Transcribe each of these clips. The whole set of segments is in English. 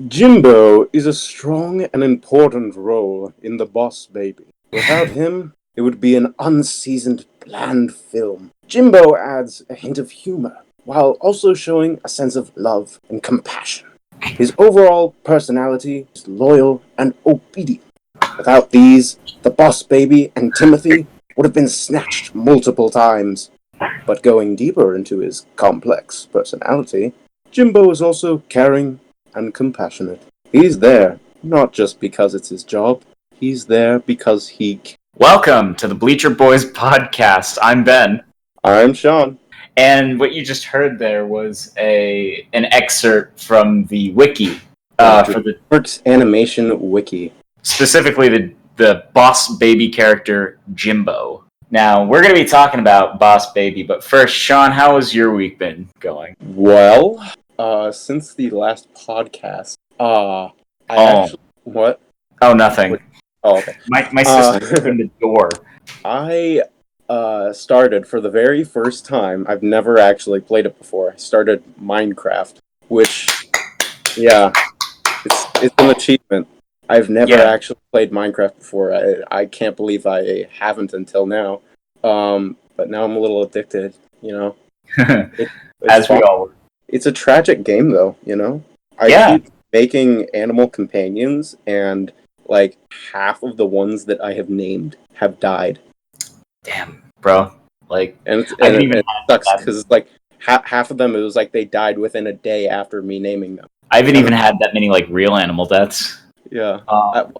Jimbo is a strong and important role in The Boss Baby. Without him, it would be an unseasoned, bland film. Jimbo adds a hint of humor, while also showing a sense of love and compassion. His overall personality is loyal and obedient. Without these, The Boss Baby and Timothy would have been snatched multiple times. But going deeper into his complex personality, Jimbo is also caring and compassionate. He's there, not just because it's his job, he's there because he can. Welcome to the Bleacher Boys podcast. I'm Ben. I'm Sean. And what you just heard there was an excerpt from the wiki. For the Dreamworks animation wiki. Specifically the Boss Baby character, Jimbo. Now, we're going to be talking about Boss Baby, but first, Sean, how has your week been going? Well, since the last podcast, What? Oh, nothing. Oh, okay. My sister opened the door. I started for the very first time. I've never actually played it before. I started Minecraft, which, yeah, it's an achievement. I've never actually played Minecraft before. I can't believe I haven't until now. But now I'm a little addicted, you know. As we all were. It's a tragic game, though, you know. I keep making animal companions, and like half of the ones that I have named have died. Damn, bro. Like, and it sucks because like half of them, it was like they died within a day after me naming them. I haven't even had that many like real animal deaths. Yeah,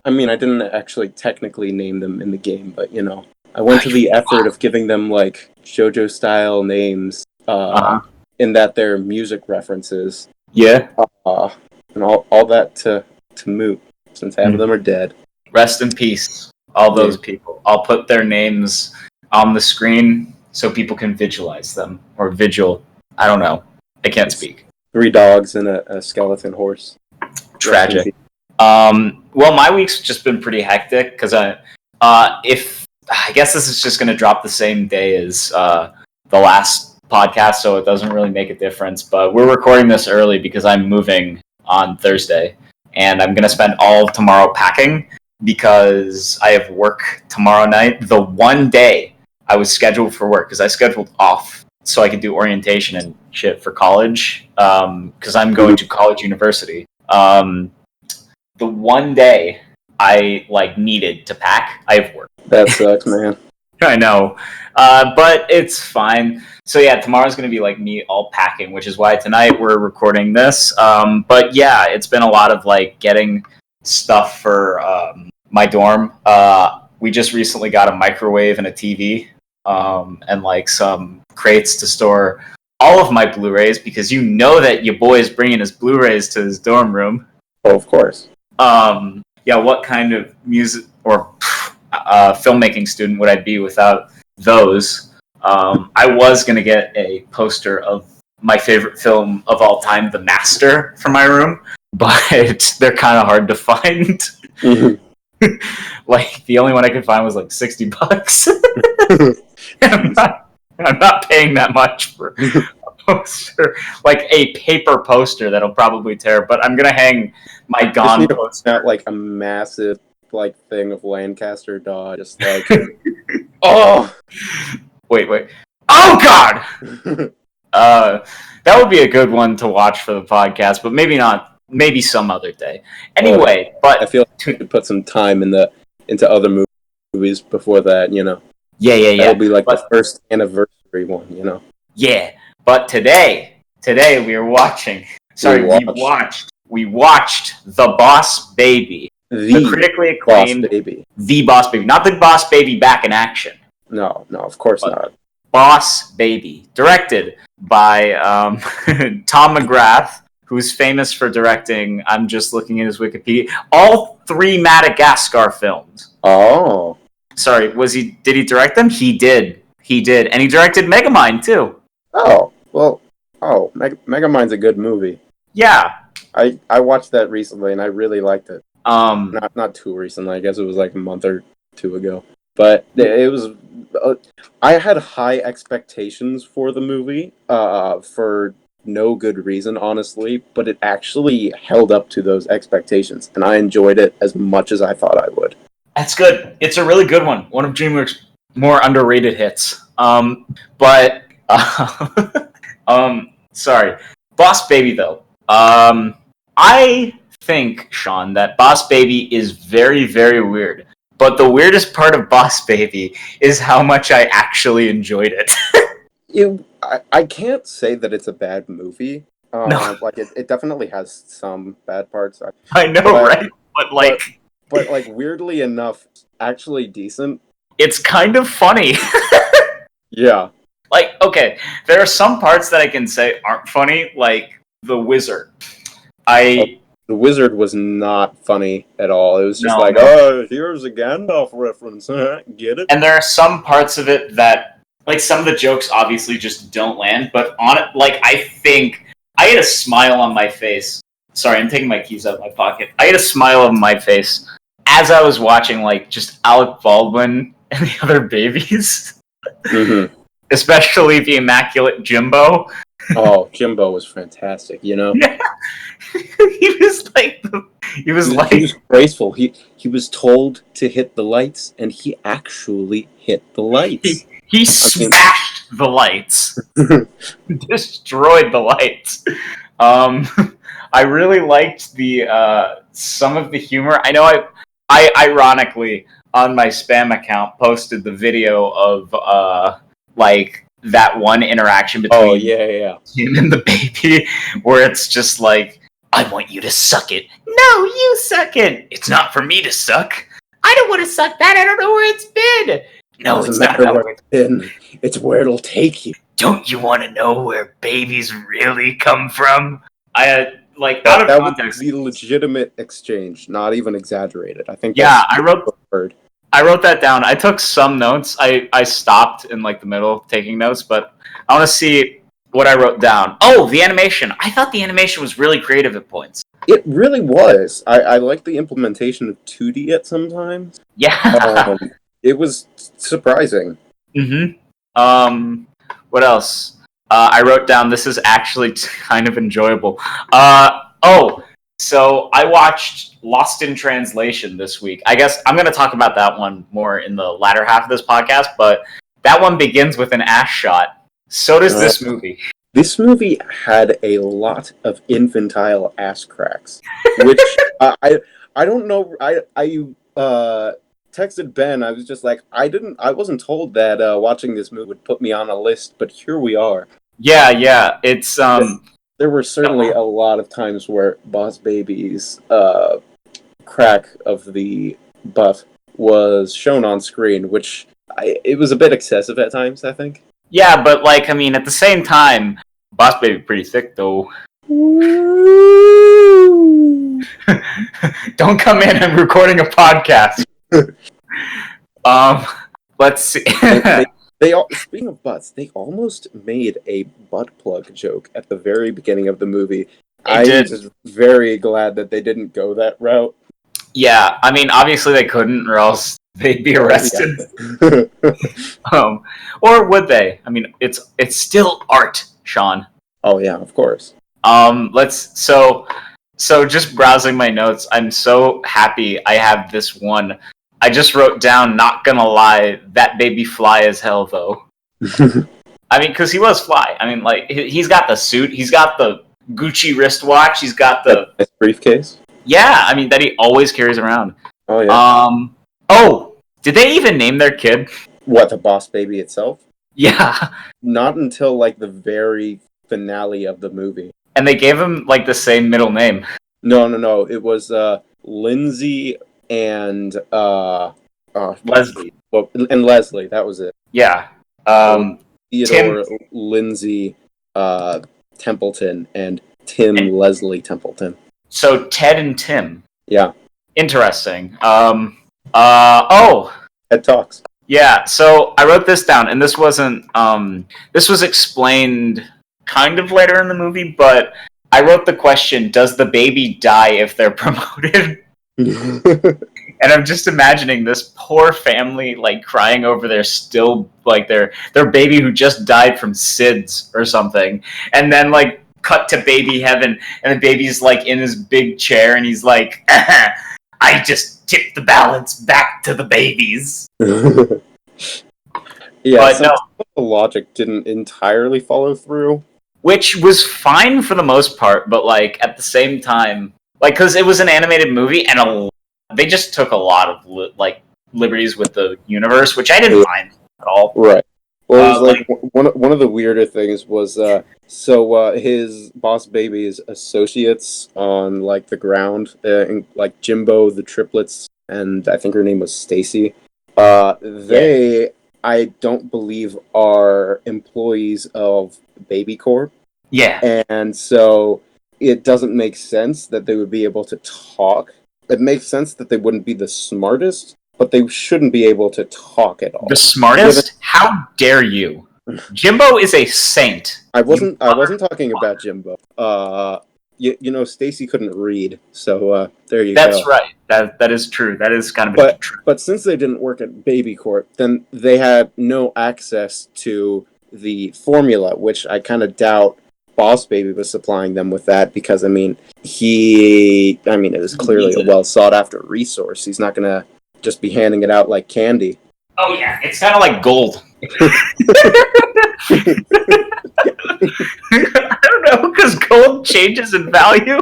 I mean, I didn't actually technically name them in the game, but you know, I went to the effort of giving them like JoJo style names, in that they're music references. Yeah. And all that to moot, since half of them are dead. Rest in peace, all those people. I'll put their names on the screen so people can visualize them. Or vigil. I don't know. I can't speak. 3 dogs and a skeleton horse. Tragic. Well, my week's just been pretty hectic, because I guess this is just going to drop the same day as the last podcast, so it doesn't really make a difference. But we're recording this early because I'm moving on Thursday, and I'm going to spend all of tomorrow packing because I have work tomorrow night. The one day I was scheduled for work, because I scheduled off so I could do orientation and shit for college, because I'm going to college university. The one day I needed to pack, I have work. That sucks, man. I know, but it's fine. So yeah, tomorrow's going to be like me all packing, which is why tonight we're recording this. But yeah, it's been a lot of like getting stuff for my dorm. We just recently got a microwave and a TV, and like some crates to store all of my Blu-rays, because you know that your boy is bringing his Blu-rays to his dorm room. Oh, of course. Yeah, what kind of music or filmmaking student would I be without those? I was going to get a poster of my favorite film of all time, The Master, for my room, but they're kind of hard to find. Mm-hmm. Like, the only one I could find was like $60. I'm not paying that much for a poster. Like a paper poster that'll probably tear, but I'm going to hang my Gone poster. Not like a massive like thing of Lancaster Dodge, just like oh wait oh god. That would be a good one to watch for the podcast, but maybe not, maybe some other day. Anyway, but I feel like we could put some time into other movies before that, you know. That'll be like the first anniversary one, you know. Yeah, but today we are watching. We watched The Boss Baby. The critically acclaimed Boss Baby. The Boss Baby. Not The Boss Baby back in action. No, of course not. Boss Baby. Directed by Tom McGrath, who's famous for directing, I'm just looking at his Wikipedia, all 3 Madagascar films. Oh. Sorry, did he direct them? He did. And he directed Megamind, too. Oh, well, Megamind's a good movie. Yeah. I watched that recently, and I really liked it. Not too recently. I guess it was like a month or 2 ago. But it was. I had high expectations for the movie. For no good reason, honestly, but it actually held up to those expectations, and I enjoyed it as much as I thought I would. That's good. It's a really good one. One of DreamWorks' more underrated hits. But sorry, Boss Baby though. I think, Sean, that Boss Baby is very, very weird. But the weirdest part of Boss Baby is how much I actually enjoyed it. I can't say that it's a bad movie. No. Like it definitely has some bad parts. I know, But right? But like, but like weirdly enough, actually decent. it's kind of funny. Yeah. Like, okay, there are some parts that I can say aren't funny, like the wizard. The wizard was not funny at all. It was just No, like, no. oh, here's a Gandalf reference. Get it? And there are some parts of it that, like, some of the jokes obviously just don't land. But on it, like, I think I had a smile on my face. Sorry, I'm taking my keys out of my pocket. I had a smile on my face as I was watching, like, just Alec Baldwin and the other babies. Mm-hmm. Especially the immaculate Jimbo. Oh, Jimbo was fantastic. Yeah. he was graceful. He was told to hit the lights, and he actually hit the lights. He smashed the lights, destroyed the lights. I really liked the some of the humor. I know I ironically on my spam account posted the video of like that one interaction between him and the baby, where it's just like, I want you to suck it. No, you suck it. It's not for me to suck. I don't want to suck that. I don't know where it's been. No, it's not where it's been. It's where it'll take you. Don't you want to know where babies really come from? I like that, out of context. That was the legitimate exchange, not even exaggerated. I think. Yeah, I wrote that down. I took some notes. I stopped in like the middle taking notes, but I want to see what I wrote down. Oh, the animation. I thought the animation was really creative at points. It really was. I like the implementation of 2D at sometimes. Yeah. It was surprising. Mm-hmm. What else? I wrote down, this is actually kind of enjoyable. So I watched Lost in Translation this week. I guess I'm going to talk about that one more in the latter half of this podcast, but that one begins with an ass shot. So does this movie. This movie had a lot of infantile ass cracks, which I don't know. I texted Ben. I was just like, I wasn't told that watching this movie would put me on a list, but here we are. Yeah. It's There were certainly a lot of times where Boss Baby's crack of the butt was shown on screen, which it was a bit excessive at times, I think. Yeah, but like, I mean, at the same time, Boss Baby pretty thick though. Don't come in. I'm recording a podcast. Let's see. Speaking of butts, they almost made a butt plug joke at the very beginning of the movie. I'm just very glad that they didn't go that route. Yeah, I mean, obviously they couldn't, or else they'd be arrested. Yeah. Or would they? I mean, it's still art, Sean. Oh yeah, of course. So just browsing my notes, I'm so happy I have this one. I just wrote down, not gonna lie, that baby fly as hell, though. I mean, because he was fly. I mean, like, he's got the suit, he's got the Gucci wristwatch, he's got the briefcase. Yeah, I mean, that he always carries around. Oh, yeah. Did they even name their kid? What, the Boss Baby itself? Yeah. Not until, like, the very finale of the movie. And they gave him, like, the same middle name. No. It was, Lindsay and, Leslie. Well, and Leslie, that was it. Yeah. Theodore Lindsay, Templeton, and Tim Leslie Templeton. So Ted and Tim. Yeah. Interesting. Ted Talks. Yeah, so I wrote this down, and this wasn't, this was explained kind of later in the movie, but I wrote the question, does the baby die if they're promoted? And I'm just imagining this poor family, like, crying over their still, like, their baby who just died from SIDS or something, and then, like, cut to baby heaven, and the baby's like in his big chair, and he's like, I just tipped the balance back to the babies. Yeah, But some no, of the logic didn't entirely follow through. which was fine for the most part, but like at the same time, like because it was an animated movie, and they just took a lot of liberties with the universe, which I didn't mind at all. Right. Well, it was like like one of the weirder things was his boss baby's associates on like the ground, like Jimbo, the triplets, and I think her name was Stacy. They I don't believe are employees of Baby Corp. Yeah. And so it doesn't make sense that they would be able to talk. It makes sense that they wouldn't be the smartest, but they shouldn't be able to talk at all. The smartest? How dare you? Jimbo is a saint. I wasn't talking about Jimbo. Stacy couldn't read, so there you go. That's right. That is true. That is kind of true. But since they didn't work at Baby Corp, then they had no access to the formula, which I kind of doubt Boss Baby was supplying them with that, because it was clearly a well sought after resource. He's not gonna just be handing it out like candy. Oh yeah, it's kind of like gold. I don't know, because gold changes in value.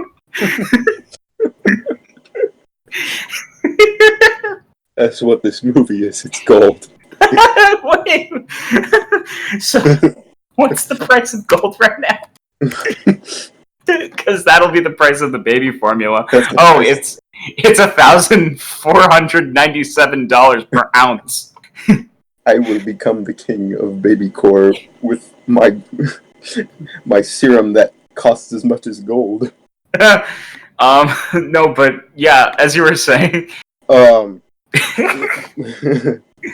That's what this movie is. It's gold. Wait. So, what's the price of gold right now? Because that'll be the price of the baby formula. Oh, it's $1,497 per ounce. I will become the king of Baby Corp with my serum that costs as much as gold. No, but yeah, as you were saying.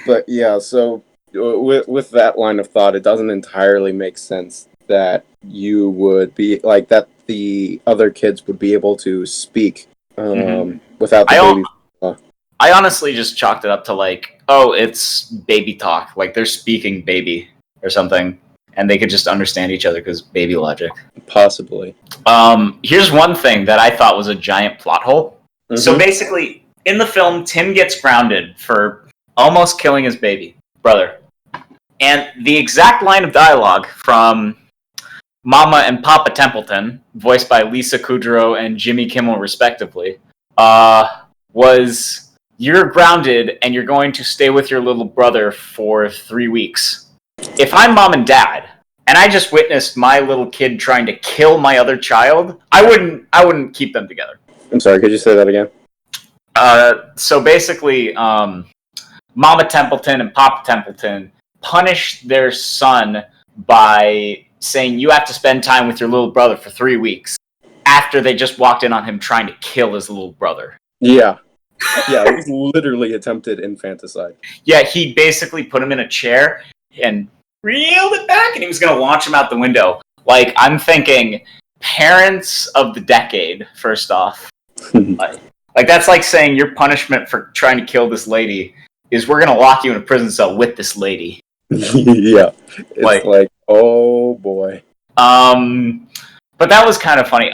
But yeah, so with that line of thought, it doesn't entirely make sense that you would be like that. The other kids would be able to speak without the baby. I honestly just chalked it up to like, oh, it's baby talk. Like they're speaking baby or something, and they could just understand each other because baby logic. Possibly. Here's one thing that I thought was a giant plot hole. Mm-hmm. So basically, in the film, Tim gets grounded for almost killing his baby brother. And the exact line of dialogue from Mama and Papa Templeton, voiced by Lisa Kudrow and Jimmy Kimmel respectively, was, "You're grounded and you're going to stay with your little brother for 3 weeks." If I'm mom and dad, and I just witnessed my little kid trying to kill my other child, I wouldn't keep them together. I'm sorry, could you say that again? So basically, Mama Templeton and Papa Templeton punished their son by saying, "You have to spend time with your little brother for 3 weeks," after they just walked in on him trying to kill his little brother. Yeah. Yeah, it was literally attempted infanticide. Yeah, he basically put him in a chair and reeled it back, and he was going to launch him out the window. Like, I'm thinking, parents of the decade, first off. Like, that's like saying your punishment for trying to kill this lady is we're going to lock you in a prison cell with this lady. Yeah. It's like, oh boy. But that was kind of funny.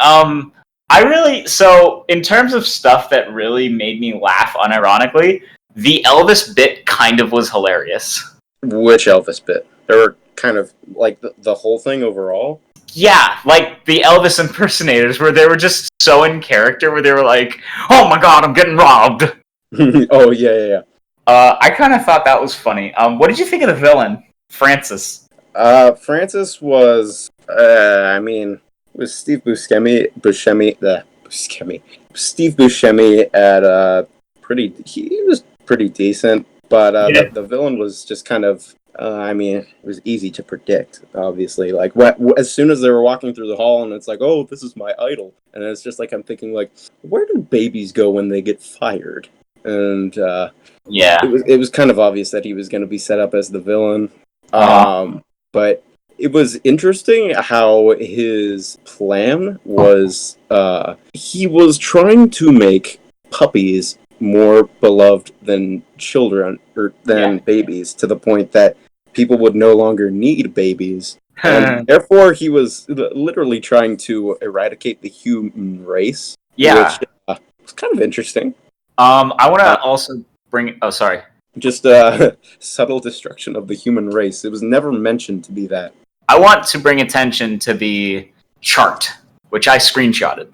So in terms of stuff that really made me laugh unironically, the Elvis bit kind of was hilarious. Which Elvis bit? There were kind of like the whole thing overall? Yeah, like the Elvis impersonators where they were just so in character, where they were like, "Oh my god, I'm getting robbed." Oh, yeah. I kind of thought that was funny. What did you think of the villain, Francis? Francis was, was Steve Buscemi Steve Buscemi he was pretty decent, but the villain was just kind of, it was easy to predict, obviously. Like, as soon as they were walking through the hall, and it's like, oh, this is my idol. And it's just like, I'm thinking, like, where do babies go when they get fired? And, it was kind of obvious that he was going to be set up as the villain. But it was interesting how his plan was, he was trying to make puppies more beloved than children, or than babies, to the point that people would no longer need babies And therefore he was literally trying to eradicate the human race, Yeah. which was kind of interesting. I want to also bring. Oh, sorry. Just subtle destruction of the human race. It was never mentioned to be that. I want to bring attention to the chart, which I screenshotted.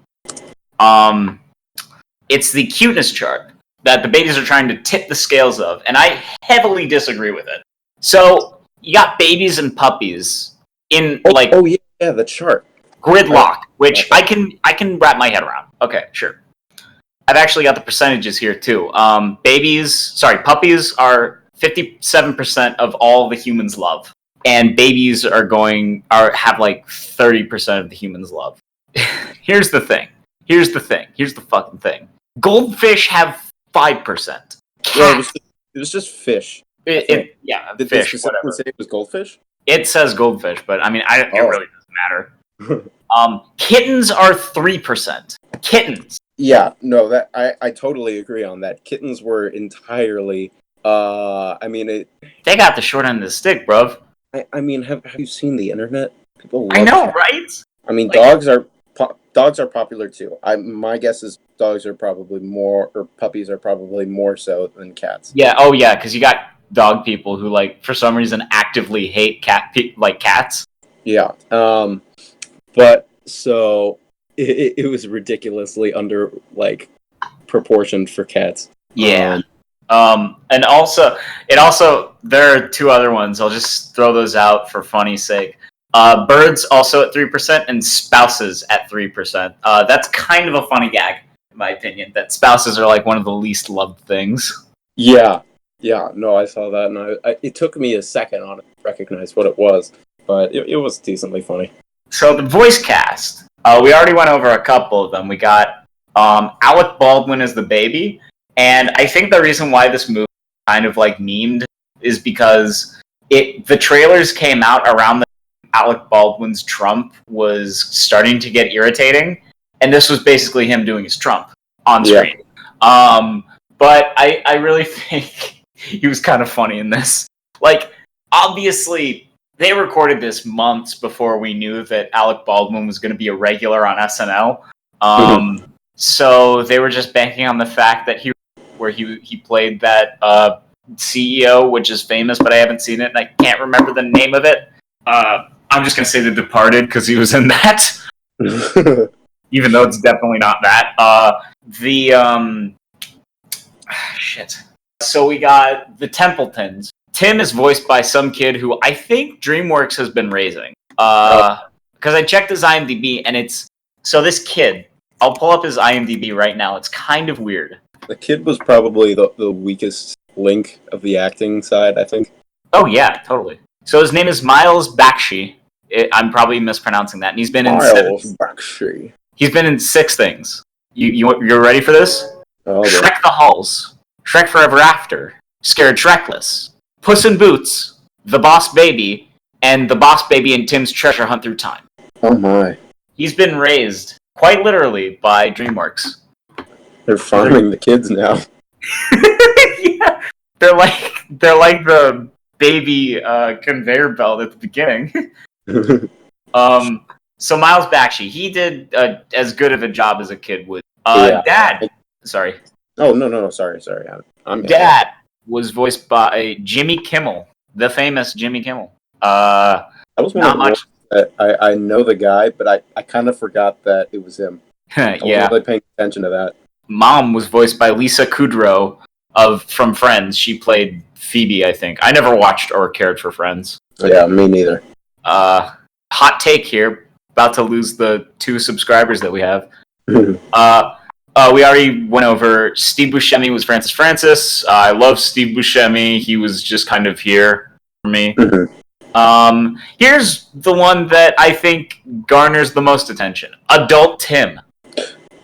It's the cuteness chart that the babies are trying to tip the scales of, and I heavily disagree with it. So you got babies and puppies in the chart gridlock, which I can wrap my head around. Okay, sure. I've actually got the percentages here too. Puppies are 57% of all the humans love, and babies have like 30% of the humans love. Here's the thing. Here's the fucking thing. Goldfish have 5%. Yeah, it was just fish. Did fish. Whatever. Say it was goldfish? It says goldfish, but I mean, it really doesn't matter. Kittens are 3%. Kittens. Yeah, no, that I totally agree on that. Kittens were entirely. They got the short end of the stick, bruv. I mean, have you seen the internet? People. I know, right? I mean, dogs are popular too. My guess is dogs are probably more, or puppies are probably more so than cats. Yeah. Oh, yeah. Because you got dog people who, like, for some reason, actively hate cats. Yeah. But so it was ridiculously under proportioned for cats. Yeah. And also there are two other ones. I'll just throw those out for funny's sake. Birds also at 3% and spouses at 3%. That's kind of a funny gag, in my opinion, that spouses are like one of the least loved things. Yeah. No, I saw that, and it took me a second on it to recognize what it was, but it was decently funny. So the voice cast, we already went over a couple of them. We got Alec Baldwin as the baby, and I think the reason why this movie kind of memed is because the trailers came out around the Alec Baldwin's Trump was starting to get irritating, and this was basically him doing his Trump on screen. But I really think he was kind of funny in this. Obviously, they recorded this months before we knew that Alec Baldwin was going to be a regular on SNL. So they were just banking on the fact that he played that CEO, which is famous, but I haven't seen it, and I can't remember the name of it. I'm just going to say The Departed, because he was in that. Even though it's definitely not that. Shit. So we got the Templetons. Tim is voiced by some kid who I think DreamWorks has been raising. Because I checked his IMDb, and so this kid, I'll pull up his IMDb right now. It's kind of weird. The kid was probably the weakest link of the acting side, I think. Oh, yeah, totally. So his name is Miles Bakshi. I'm probably mispronouncing that. And he's been in Bakshi. He's been in 6 things. You're ready for this? Oh, Shrek the Halls, Shrek Forever After, Scared Shrekless, Puss in Boots, The Boss Baby, and The Boss Baby and Tim's Treasure Hunt Through Time. Oh my. He's been raised, quite literally, by DreamWorks. They're farming the kids now. Yeah. They're like the baby conveyor belt at the beginning. So Miles Bakshi, he did as good of a job as a kid would. Dad. Sorry. Oh, no. Sorry. I'm Dad was voiced by Jimmy Kimmel, the famous Jimmy Kimmel. That was not much. I know the guy, but I kind of forgot that it was him. I wasn't really paying attention to that. Mom was voiced by Lisa Kudrow from Friends. She played Phoebe, I think. I never watched or cared for Friends. Yeah, me neither. Hot take here. About to lose the 2 subscribers that we have. We already went over Steve Buscemi was Francis. I love Steve Buscemi. He was just kind of here for me. Here's the one that I think garners the most attention. Adult Tim.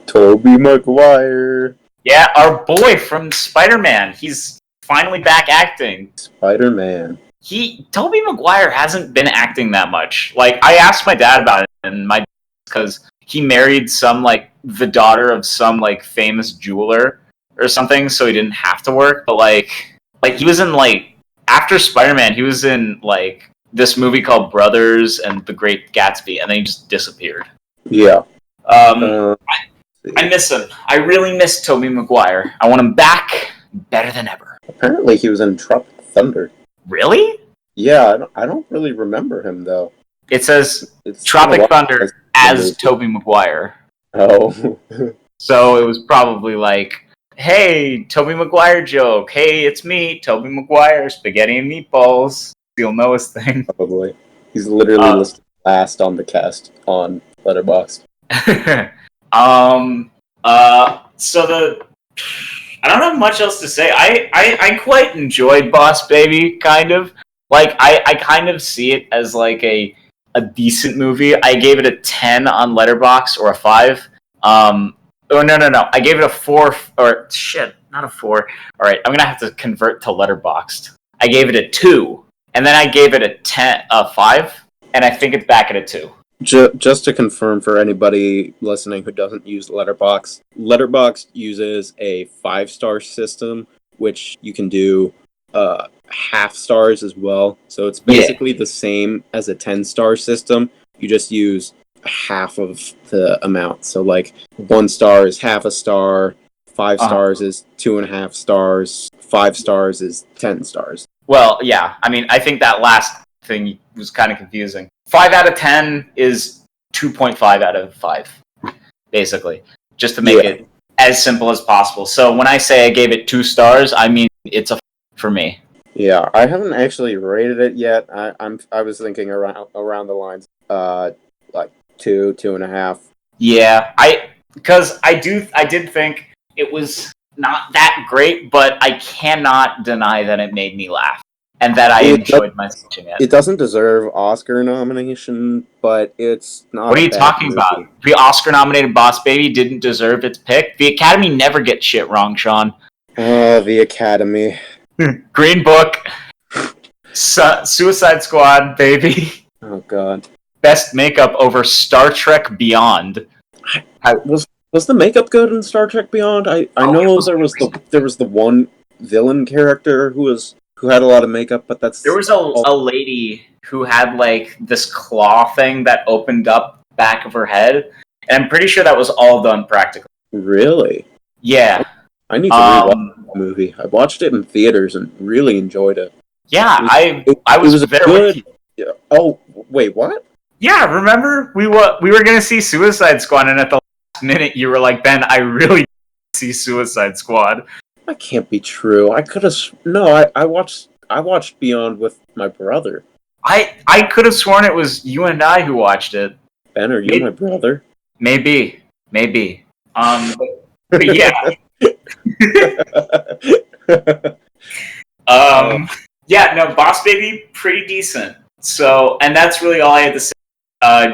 Tobey Maguire. Yeah, our boy from Spider-Man. He's finally back acting. Spider-Man. Tobey Maguire hasn't been acting that much. I asked my dad about it, and because he married the daughter of some famous jeweler or something, so he didn't have to work. But he was in after Spider-Man, he was in this movie called Brothers and The Great Gatsby, and then he just disappeared. Yeah. I miss him. I really miss Tobey Maguire. I want him back better than ever. Apparently he was in Tropic Thunder. Really? Yeah, I don't really remember him, though. It says It's Tropic Thunder as Tobey Maguire. Oh. So it was probably like, hey, Tobey Maguire joke. Hey, it's me, Tobey Maguire, spaghetti and meatballs. You'll know his thing. Probably. He's literally listed last on the cast on Letterboxd. So I don't have much else to say. I quite enjoyed Boss Baby, kind of. Like, I kind of see it as like a decent movie. I gave it a 10 on Letterboxd, or a 5. Oh, no. I gave it a 4, or shit, not a 4. Alright, I'm gonna have to convert to Letterboxd. I gave it a 2, and then I gave it a 5, and I think it's back at a 2. Just to confirm for anybody listening who doesn't use Letterboxd, Letterboxd uses a 5-star system, which you can do half stars as well. So it's basically the same as a 10-star system. You just use half of the amount. So like 1 star is half a star, 5 stars is 2.5 stars, 5 stars is 10 stars. Well, yeah. I mean, I think that last thing was kind of confusing. 5 out of 10 is 2.5 out of 5, basically, just to make it as simple as possible. So when I say I gave it 2 stars, I mean it's a for me. Yeah, I haven't actually rated it yet. I was thinking around the lines, like 2.5. Yeah, because I did think it was not that great, but I cannot deny that it made me laugh. And that I enjoyed my watching it. It doesn't deserve Oscar nomination, but it's not. What are you talking about? The Oscar-nominated Boss Baby didn't deserve its pick. The Academy never gets shit wrong, Sean. The Academy. Green Book. Suicide Squad, baby. Oh God. Best makeup over Star Trek Beyond. Was the makeup good in Star Trek Beyond? I know there was the one villain character who had a lot of makeup, but there was a lady who had like this claw thing that opened up back of her head, and I'm pretty sure that was all done practically. Really? Yeah. I need to rewatch the movie. I watched it in theaters and really enjoyed it. Yeah, I was there with you. Yeah. Oh, wait, what? Yeah, remember we were gonna see Suicide Squad, and at the last minute you were like, Ben, I really want to see Suicide Squad. That can't be true. I watched Beyond with my brother. I could have sworn it was you and I who watched it. Ben, are you my brother? Maybe. But yeah. Yeah, no, Boss Baby, pretty decent. So, and that's really all I had to say.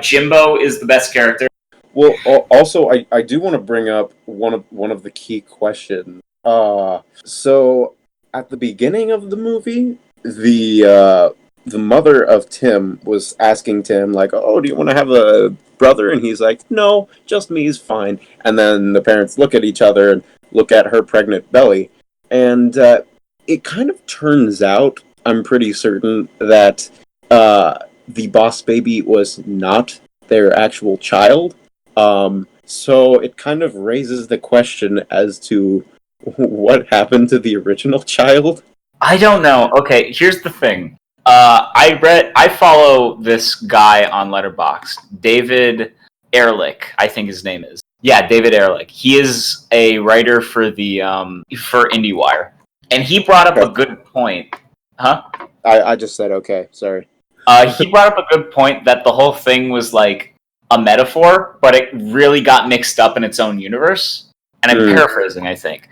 Jimbo is the best character. Well, also, I do want to bring up one of the key questions. So at the beginning of the movie, the mother of Tim was asking Tim, like, "Oh, do you want to have a brother?" And he's like, "No, just me is fine." And then the parents look at each other and look at her pregnant belly, and it kind of turns out, I'm pretty certain, that the Boss Baby was not their actual child. So it kind of raises the question as to what happened to the original child. I don't know. Okay, here's the thing. I follow this guy on Letterboxd, David Ehrlich, I think his name is. Yeah, David Ehrlich. He is a writer for for IndieWire, and he brought up a good point. Huh? I just said okay. Sorry. He brought up a good point that the whole thing was like a metaphor, but it really got mixed up in its own universe. And I'm paraphrasing, I think.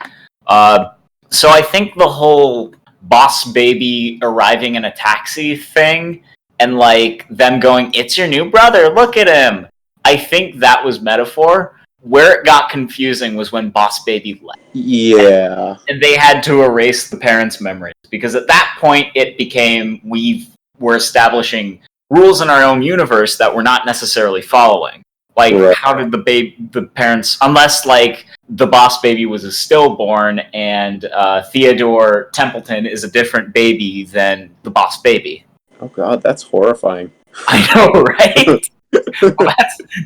So I think the whole Boss Baby arriving in a taxi thing, and like them going, "It's your new brother, look at him." I think that was metaphor. Where it got confusing was when Boss Baby left. Yeah. And they had to erase the parents' memories, because at that point it became we're establishing rules in our own universe that we're not necessarily following. Like, how did the parents, unless like the Boss Baby was a stillborn and Theodore Templeton is a different baby than the Boss Baby. Oh god, that's horrifying. I know, right? Well,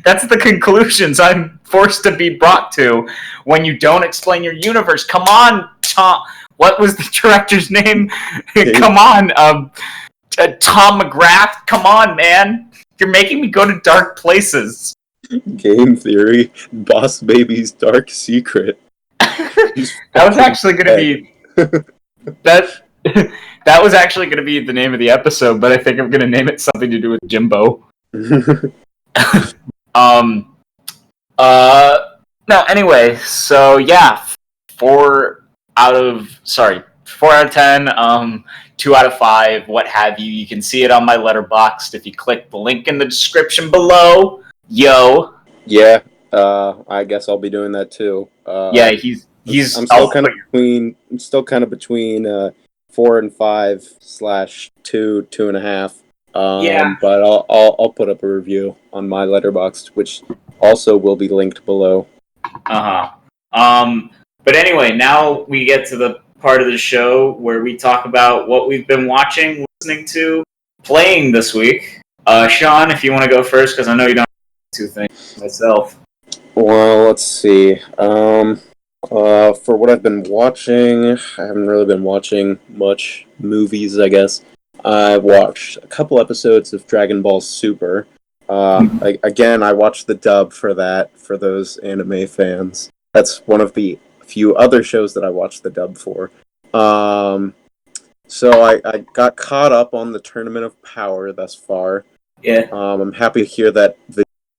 that's the conclusions I'm forced to be brought to when you don't explain your universe. Come on, Tom. What was the director's name? Come on, Tom McGrath. Come on, man. You're making me go to dark places. Game theory, Boss Baby's dark secret. That was actually going to be that. That was actually going to be the name of the episode, but I think I'm going to name it something to do with Jimbo. No, anyway, so yeah, 4 out of 10, 2 out of 5, what have you. You can see it on my Letterboxd if you click the link in the description below. Yo. Yeah, I guess I'll be doing that too. Yeah, he's. I'm still kind of between 4 and 5/2, 2.5. Yeah. But I'll put up a review on my Letterboxd, which also will be linked below. But anyway, now we get to the part of the show where we talk about what we've been watching, listening to, playing this week. Sean, if you want to go first, because I know you don't have two things myself. Well, let's see. For what I've been watching, I haven't really been watching much movies, I guess. I watched a couple episodes of Dragon Ball Super. Again, I watched the dub for that, for those anime fans. That's one of the few other shows that I watched the dub for. So I got caught up on the Tournament of Power thus far. Yeah. I'm happy to hear that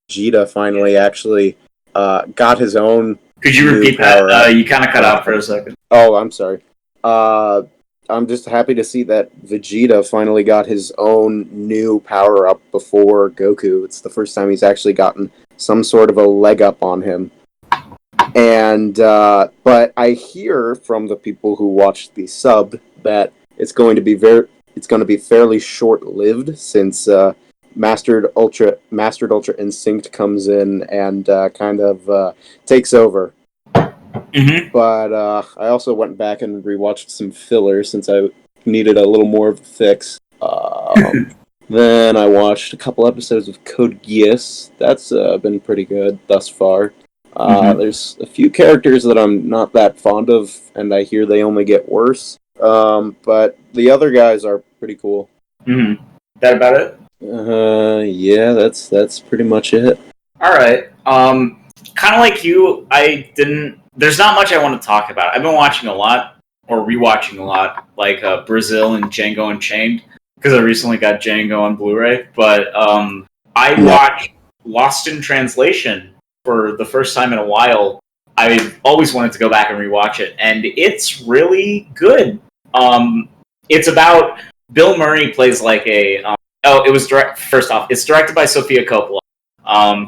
Vegeta finally actually got his own. Could you repeat that? You kind of cut out for a second. Oh, I'm sorry. I'm just happy to see that Vegeta finally got his own new power-up before Goku. It's the first time he's actually gotten some sort of a leg up on him. And, but I hear from the people who watched the sub that it's going to be fairly short-lived, since Mastered Ultra Instinct comes in and kind of takes over. Mm-hmm. But I also went back and rewatched some filler since I needed a little more of a fix. Then I watched a couple episodes of Code Geass. That's been pretty good thus far. There's a few characters that I'm not that fond of, and I hear they only get worse. But the other guys are pretty cool. Mm-hmm. That about it? Yeah, that's pretty much it. All right. Kind of like you, there's not much I want to talk about. I've been watching a lot, or rewatching a lot, like Brazil and Django Unchained, because I recently got Django on Blu-ray. But I watched Lost in Translation for the first time in a while. I've always wanted to go back and rewatch it, and it's really good. It's about Bill Murray plays like a. First off, it's directed by Sofia Coppola,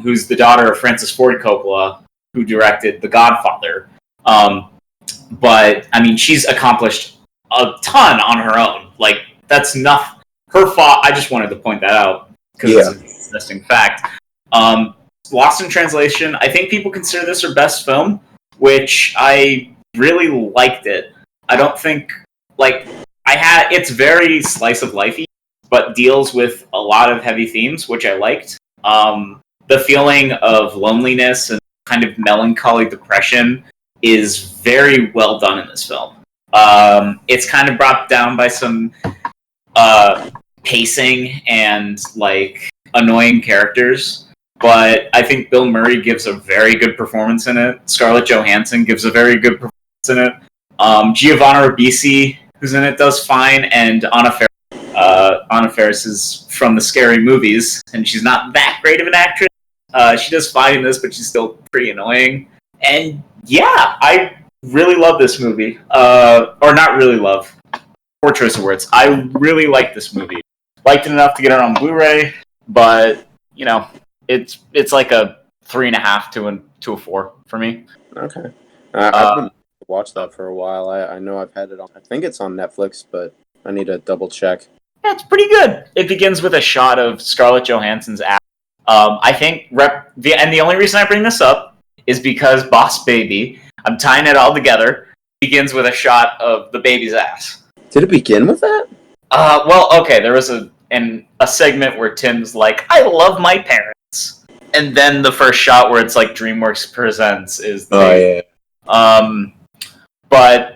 who's the daughter of Francis Ford Coppola, who directed The Godfather. But, I mean, she's accomplished a ton on her own. Like, that's enough. I just wanted to point that out, because it's an interesting fact. Lost in Translation, I think people consider this her best film, which I really liked it. I don't think, it's very slice of life-y, but deals with a lot of heavy themes, which I liked. The feeling of loneliness and kind of melancholy depression is very well done in this film. It's kind of brought down by some pacing and annoying characters, but I think Bill Murray gives a very good performance in it. Scarlett Johansson gives a very good performance in it. Giovanna Ribisi, who's in it, does fine, and Anna Faris is from the Scary Movies, and she's not that great of an actress. She does fine in this, but she's still pretty annoying. And yeah, I really love this movie. Or not really love. Poor choice of words. I really like this movie. Liked it enough to get it on Blu-ray, but, it's like a 3.5 to a 4 for me. Okay. I've been watched that for a while. I know I've had it on. I think it's on Netflix, but I need to double check. Yeah, it's pretty good. It begins with a shot of Scarlett Johansson's ass. I think the only reason I bring this up is because Boss Baby, I'm tying it all together, begins with a shot of the baby's ass. Did it begin with that? Well, okay, there was a and a segment where Tim's like, "I love my parents," and then the first shot where it's like DreamWorks presents is the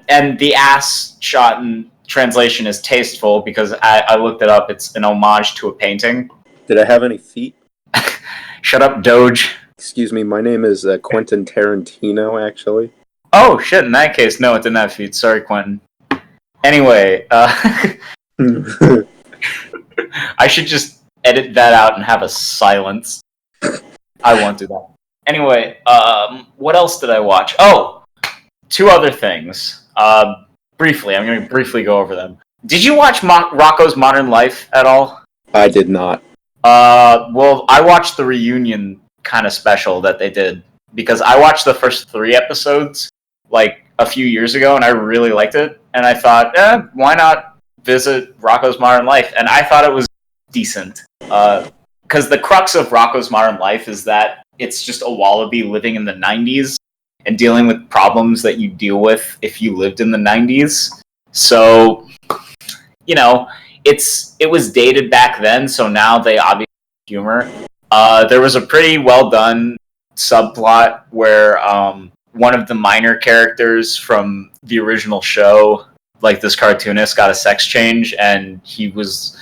and the ass shot in translation is tasteful because I looked it up. It's an homage to a painting. Did I have any feet? Shut up, Doge. Excuse me, my name is Quentin Tarantino, actually. Oh, shit, in that case, no, it didn't have feet. Sorry, Quentin. Anyway, I should just edit that out and have a silence. I won't do that. Anyway, what else did I watch? Oh, two other things. Briefly, I'm going to briefly go over them. Did you watch Rocko's Modern Life at all? I did not. Well, I watched the reunion kind of special that they did because I watched the first 3 episodes like a few years ago and I really liked it. And I thought, why not visit Rocko's Modern Life? And I thought it was decent. Because the crux of Rocko's Modern Life is that it's just a wallaby living in the 90s and dealing with problems that you deal with if you lived in the 90s. So, you know, it was dated back then, so now they obviously humor. There was a pretty well done subplot where one of the minor characters from the original show, like this cartoonist, got a sex change, and his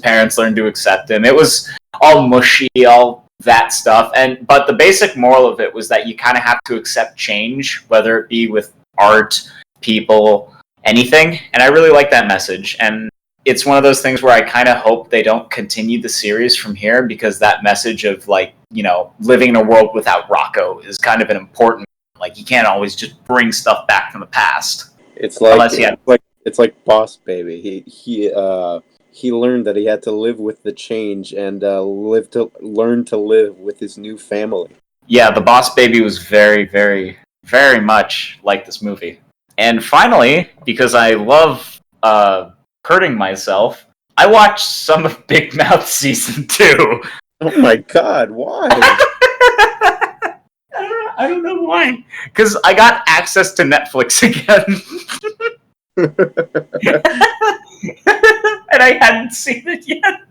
parents learned to accept him. It was all mushy, all that stuff, but the basic moral of it was that you kind of have to accept change, whether it be with art, people, anything. And I really like that message, and it's one of those things where I kind of hope they don't continue the series from here, because that message of, like, you know, living in a world without Rocko is kind of an important, like, you can't always just bring stuff back from the past. It's like Boss Baby. He learned that he had to live with the change and learn to live with his new family. Yeah, the Boss Baby was very, very, very much like this movie. And finally, because I love hurting myself, I watched some of Big Mouth Season 2. Oh my god, why? I don't know why. Because I got access to Netflix again. And I hadn't seen it yet.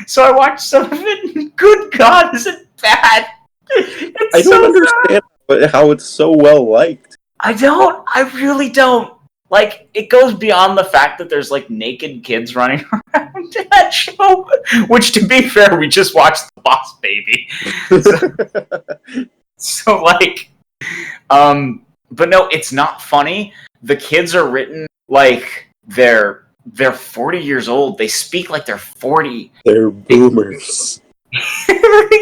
So I watched some of it, and good god, is it bad? I don't understand how it's so well liked. I really don't. Like, it goes beyond the fact that there's, like, naked kids running around in that show. Which, to be fair, we just watched The Boss Baby. So like, but no, it's not funny. The kids are written like they're 40 years old. They speak like they're 40. They're boomers.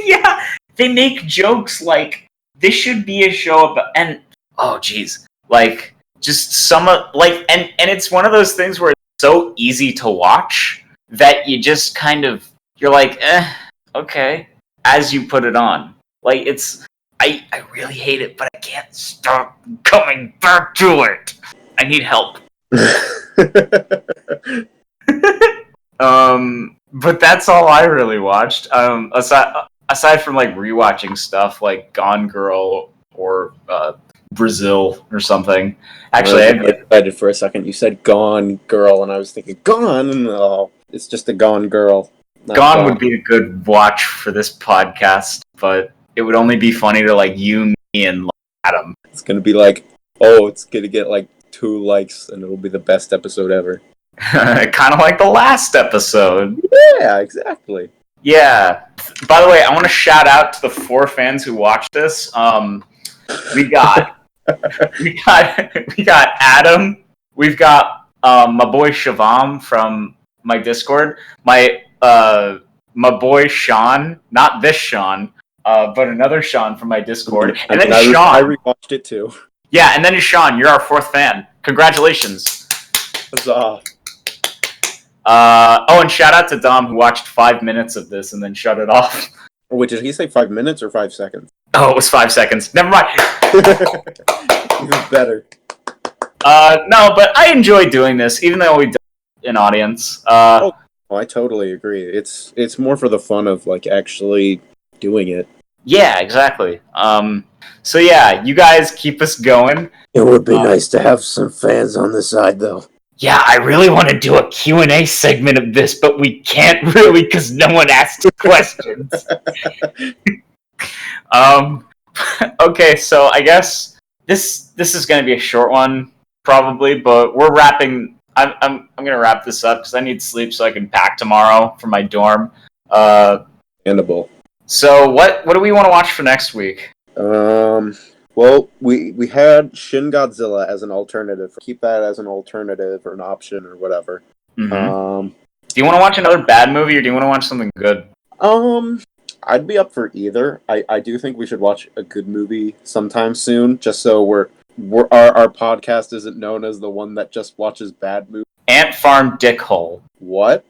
Yeah, they make jokes like this should be a show about, and oh geez, like just some like, and it's one of those things where it's so easy to watch that you just kind of, you're like, okay, as you put it on. Like, it's, I really hate it, but I can't stop coming back to it. I need help. But that's all I really watched. Aside from like rewatching stuff like Gone Girl or Brazil or something. Actually, I was excited for a second. You said Gone Girl, and I was thinking Gone. No, it's just a Gone Girl. Gone would be a good watch for this podcast, but it would only be funny to like you, me, and Adam. It's gonna be like, oh, it's gonna get like 2 likes, and it'll be the best episode ever. Kind of like the last episode. Yeah, exactly. Yeah. By the way, I want to shout out to the 4 fans who watched this. We got Adam. We've got my boy Shavam from my Discord. My boy Sean, not this Sean, but another Sean from my Discord. And then Sean. I rewatched it too. Yeah, and then Sean, you're our 4th fan. Congratulations. Huzzah. And shout out to Dom, who watched 5 minutes of this and then shut it off. Wait, did he say 5 minutes or 5 seconds? Oh, it was 5 seconds. Never mind. Even better. No, but I enjoy doing this, even though we don't have an audience. I totally agree. It's more for the fun of like actually doing it. Yeah, exactly. So yeah, you guys keep us going. It would be nice to have some fans on the side, though. yeah, I really want to do a Q&A segment of this, but we can't really because no one asked questions. Okay, so I guess this is going to be a short one, probably, but we're wrapping. I'm going to wrap this up because I need sleep so I can pack tomorrow for my dorm. Understandable. So what do we want to watch for next week? Well, we had Shin Godzilla as an alternative. Keep that as an alternative or an option or whatever. Mm-hmm. Do you want to watch another bad movie or do you want to watch something good? I'd be up for either. I do think we should watch a good movie sometime soon, just so our podcast isn't known as the one that just watches bad movies. Ant Farm Dickhole. What?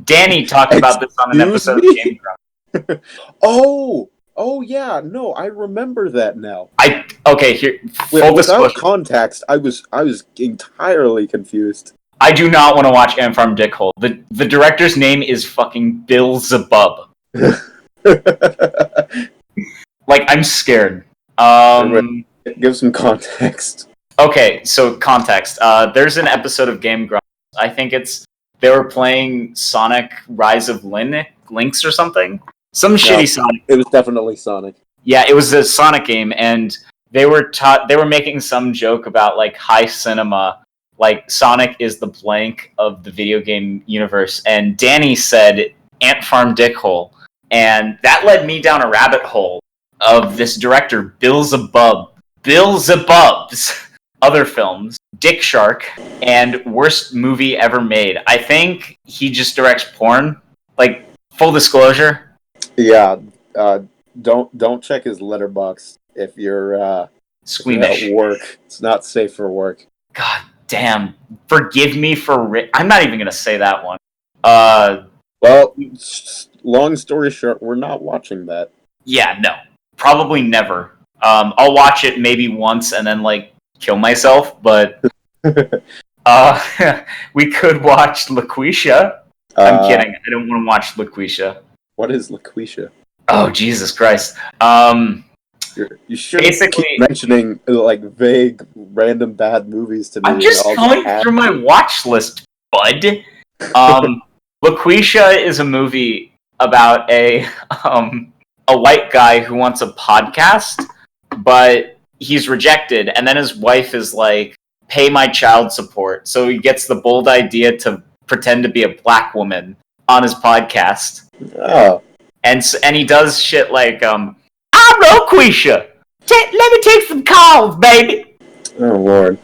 Danny talked about this on an episode of Game Grumps. Oh yeah, no, I remember that now. Here. Without context, I was entirely confused. I do not want to watch Ant Farm Dickhole. The director's name is fucking Bill Zabub. Like, I'm scared. Give some context. Okay, so context. There's an episode of Game Grumps. I think they were playing Sonic Rise of Lynx or something. Some shitty Sonic. It was definitely Sonic. Yeah, it was a Sonic game, and they were making some joke about like high cinema. Like, Sonic is the blank of the video game universe. And Danny said Ant Farm Dickhole. And that led me down a rabbit hole of this director, Bill Zabub's other films, Dick Shark, and worst movie ever made. I think he just directs porn. Like, full disclosure. Yeah, don't check his letterbox if you're squeamish at work. It's not safe for work. God damn, forgive me for I'm not even gonna say that one. Well, long story short, we're not watching that. Yeah, no, probably never. I'll watch it maybe once and then like kill myself, but we could watch LaQuisha. I'm kidding. I don't want to watch LaQuisha. What is LaQuisha? Oh, Jesus Christ. You should basically keep mentioning like vague, random bad movies to me. I'm just going through my watch list, bud. LaQuisha is a movie about a white guy who wants a podcast, but he's rejected, and then his wife is like, "Pay my child support." So he gets the bold idea to pretend to be a black woman on his podcast. Oh. And he does shit like, I'm LaQuisha. Let me take some calls, baby. Oh, Lord.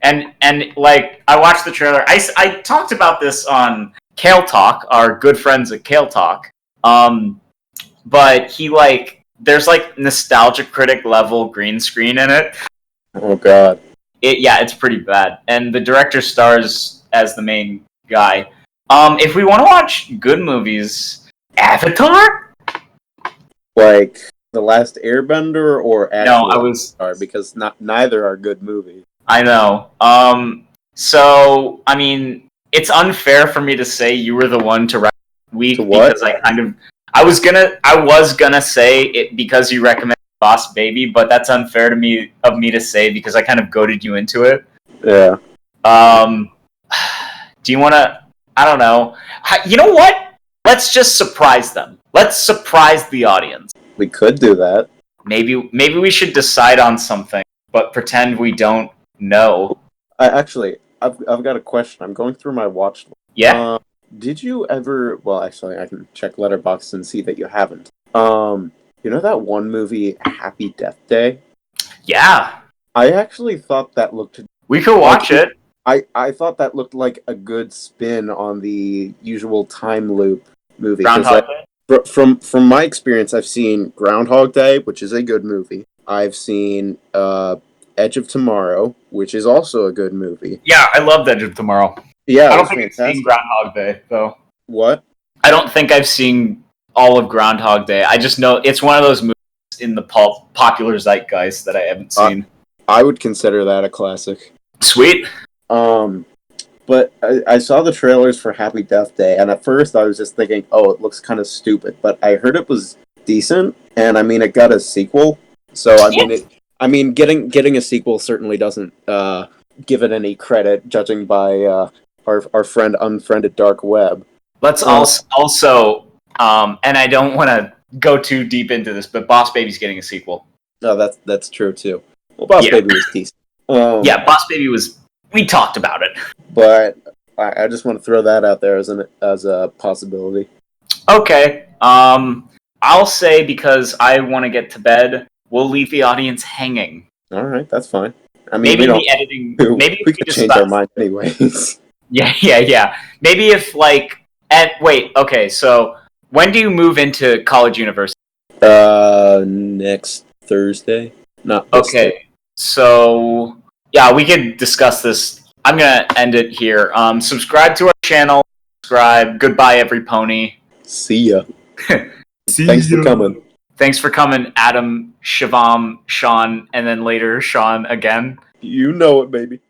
and like, I watched the trailer. I talked about this on Kale Talk, our good friends at Kale Talk. But he there's like nostalgia critic level green screen in it. Oh, God. It's pretty bad. And the director stars as the main guy. If we want to watch good movies, Avatar? Like The Last Airbender or actual Avatar? Because neither are good movies. I know. So, I mean, it's unfair for me to say you were the one to recommend week because I was gonna say it because you recommended Boss Baby, but that's unfair of me to say because I kind of goaded you into it. Yeah. Do you want to? I don't know. You know what? Let's just surprise them. Let's surprise the audience. We could do that. Maybe we should decide on something, but pretend we don't know. I've got a question. I'm going through my watch list. Yeah. Did you ever? Well, actually, I can check Letterboxd and see that you haven't. You know that one movie, Happy Death Day? Yeah. I actually thought that looked. We could watch it. I thought that looked like a good spin on the usual time loop movie. Groundhog Day? From my experience, I've seen Groundhog Day, which is a good movie. I've seen Edge of Tomorrow, which is also a good movie. Yeah, I loved Edge of Tomorrow. Yeah, I don't think I've seen Groundhog Day, though. What? I don't think I've seen all of Groundhog Day. I just know it's one of those movies in the popular zeitgeist that I haven't seen. I would consider that a classic. Sweet. But I saw the trailers for Happy Death Day, and at first I was just thinking, oh, it looks kind of stupid. But I heard it was decent, and I mean, it got a sequel. So I mean, getting a sequel certainly doesn't give it any credit, judging by our friend Unfriended Dark Web. Let's also, and I don't want to go too deep into this, but Boss Baby's getting a sequel. No, that's true too. Well, Boss Baby was decent. Yeah, Boss Baby was. We talked about it, but I just want to throw that out there as a possibility. Okay. I'll say, because I want to get to bed, we'll leave the audience hanging. All right, that's fine. I mean, maybe the editing. Maybe we could change our mind anyways. Yeah. Maybe if wait. Okay, so when do you move into college university? Next Thursday. Not this Okay. Thursday. So yeah, we can discuss this. I'm gonna end it here. Subscribe to our channel. Subscribe. Goodbye, every pony. See ya. Thanks for coming. Thanks for coming, Adam, Shivam, Sean, and then later Sean again. You know it, baby.